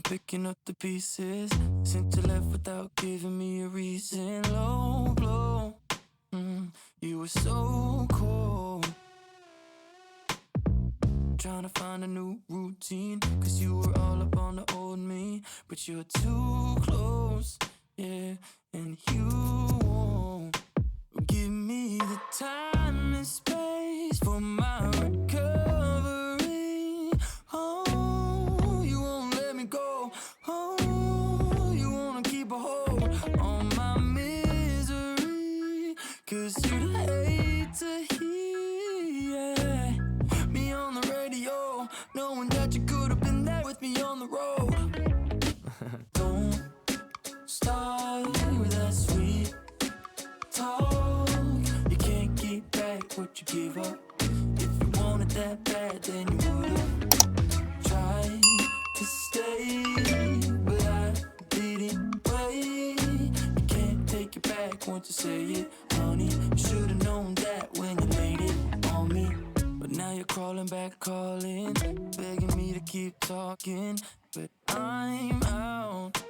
picking up the pieces. Since you left without giving me a reason. Low blow, you were so cold. Trying to find a new routine, cause you were all up on the old me. But you're too close, yeah, and you won't give me the time and space for my recovery. Oh, you won't let me go. Oh, you wanna keep a hold on my misery. Cause you'd hate to hear me on the radio, knowing that you could have been there with me on the road. Don't start with that sweet talk. You can't keep back what you give up. If you wanted that bad, then you would've tried to stay, but I didn't wait. You can't take it back once you say it, honey. You should've known that when you laid it on me. But now you're crawling back, calling, begging me to keep talking. But I'm out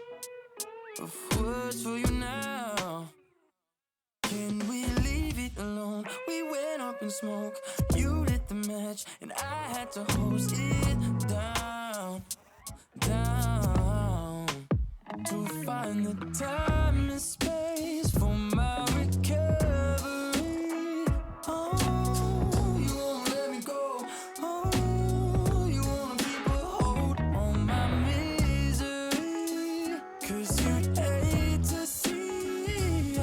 of words for you now. Can we leave it alone? We went up in smoke, you lit the match, and I had to hose it down, down. To find the time and space for my recovery. Oh, you won't let me go. Oh, you wanna keep a hold on my misery. Cause you'd hate to see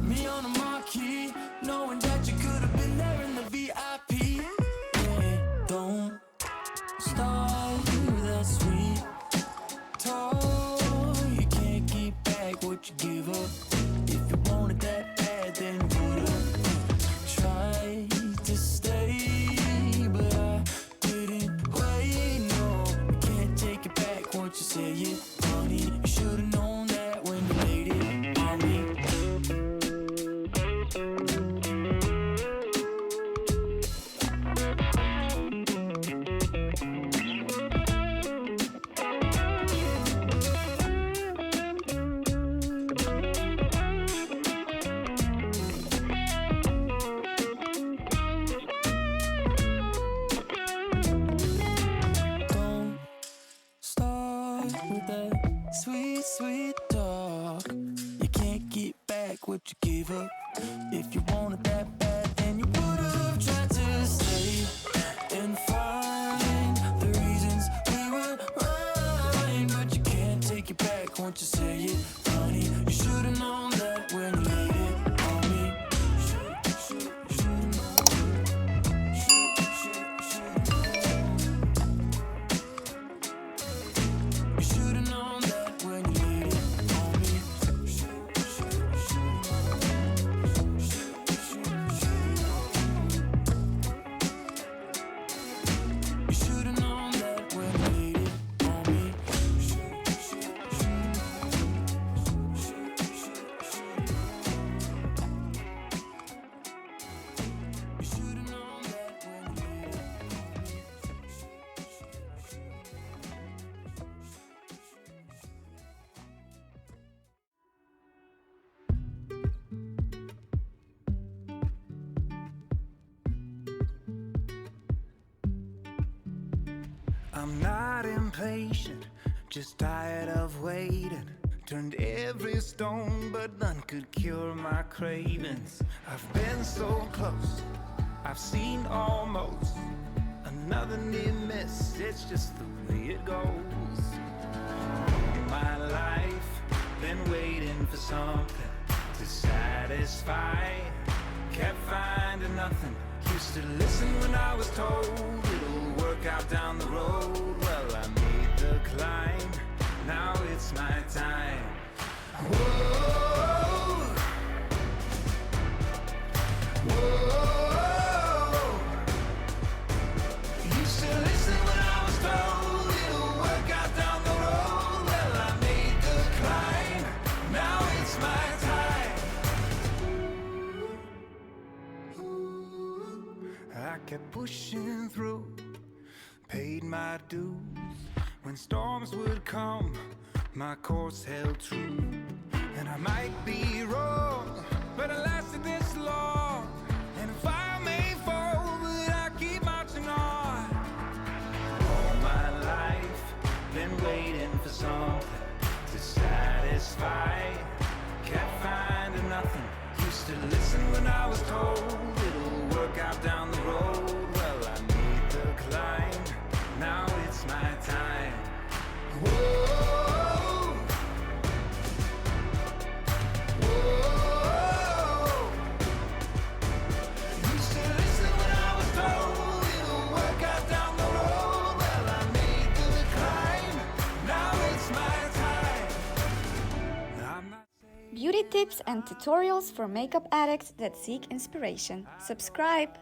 me on the marquee, knowing that you could have been there in the VIP. Yeah, don't start with that sweet talk. You can't keep back what you give up. If you wanted that bad, then you would've tried to stay, but I didn't wait. No, you can't take it back once you say it, honey. You should've known that when you laid it on me. Don't start with that sweet, sweet talk. You can't keep back what you gave up. If you wanted that bad, then you would've tried to stay and find the reasons we were right. But you can't take it back once you say it, honey. You should've known that when you laid it on me. Should've known. You should've known that when you laid it on me. You should've known that when you laid it on me. You should've known that when you laid it I'm not impatient, just tired of waiting. Turned every stone, but none could cure my cravings. I've been so close, I've seen almost another near miss. It's just the way it goes. My life, been waiting for something to satisfy. Kept finding nothing. Used to listen when I was told it'll work out down the road. Well, I made the climb, now it's my time. Whoa, whoa. Used to listen when I was told it'll work out down the road. Well, I made the climb, now it's my time. I kept pushing through, paid my dues, When storms would come, my course held true. And I might be wrong, but I lasted this long. And if I may fall, but I keep marching on. All my life, been waiting for something to satisfy. Kept finding nothing. Used to listen when I was told it'll work out down the road. Well, I need the climb. Now it's my time. Whoa, whoa. Used to listen when I was told it'll work out down the road. Well, I made the climb. Now it's my time. I'm not saying Beauty tips and tutorials for makeup addicts that seek inspiration. Subscribe!